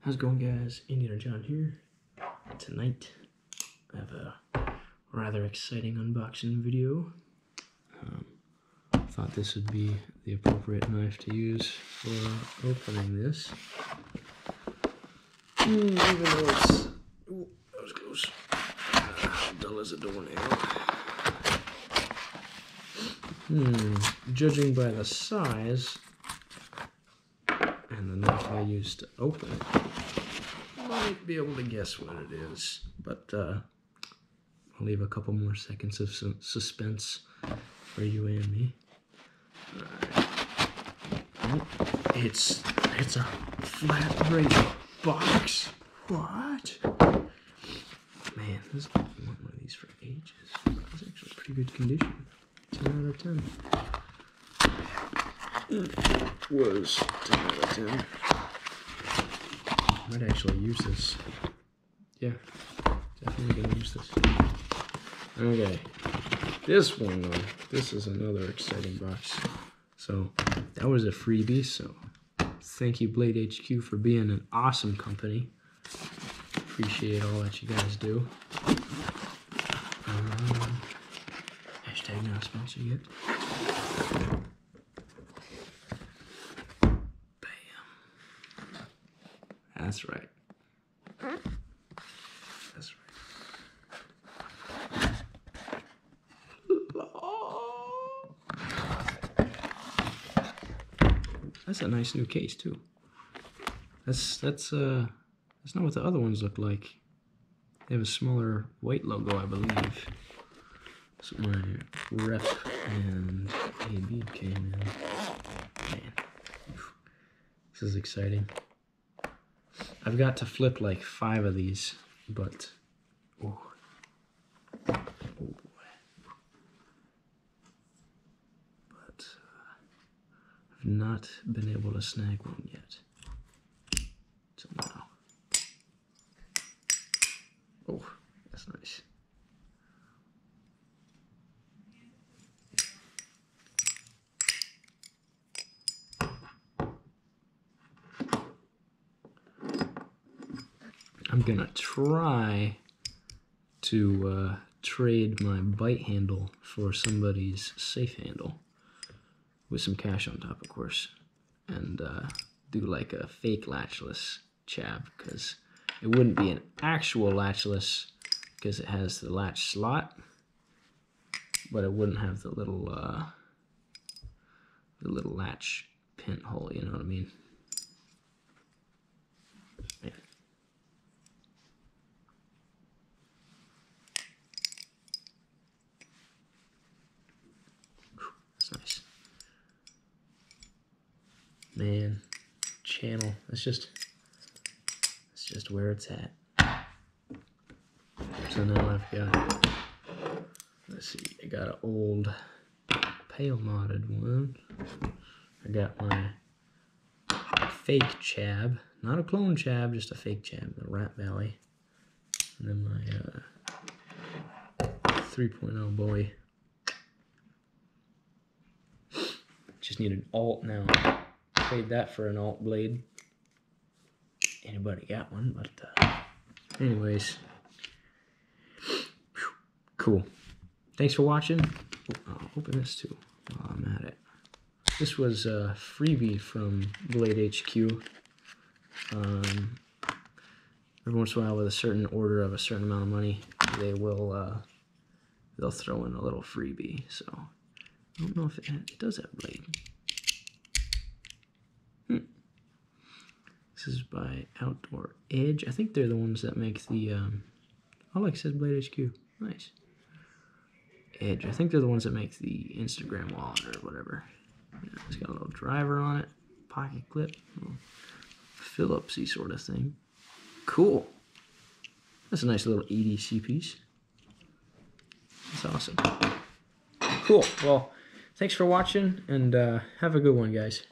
How's it going, guys? Indiana John here. Tonight I have a rather exciting unboxing video. Thought this would be the appropriate knife to use for opening this. Even though it's... Ooh, that was close. Dull as a doornail. Judging by the size and the knife I used to open it, I might be able to guess what it is, but I'll leave a couple more seconds of suspense for you and me. Alright. It's a flat rate box. What? Man, this I've wanted one of these for ages. It's actually pretty good condition. 10 out of 10. Was 10 out of 10. Might actually use this. Yeah, definitely gonna use this. Okay, this one though, this is another exciting box. So that was a freebie, so thank you Blade HQ for being an awesome company. Appreciate all that you guys do. Hashtag not a sponsor yet. That's right. That's right. That's a nice new case too. That's not what the other ones look like. They have a smaller white logo, I believe. So my rep and AB came in. Man, this is exciting. I've got to flip like 5 of these, but oh boy. But I've not been able to snag one yet. Till now. Oh, that's nice. I'm gonna try to trade my bite handle for somebody's safe handle with some cash on top, of course, and do like a fake latchless chab, because it wouldn't be an actual latchless because it has the latch slot, but it wouldn't have the little latch pin hole. You know what I mean? Yeah. Nice. Man, channel, it's just where it's at. So now I've got, let's see, I got an old pale knotted one. I got my fake chab, not a clone chab, just a fake chab, the Rat Valley. And then my 3.0 boy. Just need an alt now. Trade that for an alt blade. Anybody got one, but anyways. Cool. Thanks for watching. I'll open this too while I'm at it. This was a freebie from Blade HQ. Every once in a while, with a certain order of a certain amount of money, they will they'll throw in a little freebie. So I don't know if it does have blade. This is by Outdoor Edge. I think they're the ones that make the, oh, like it says Blade HQ. Nice. Edge. I think they're the ones that make the Instagram wallet or whatever. Yeah, it's got a little driver on it, pocket clip, Phillipsy sort of thing. Cool. That's a nice little EDC piece. That's awesome. Cool. Well, thanks for watching, and have a good one, guys.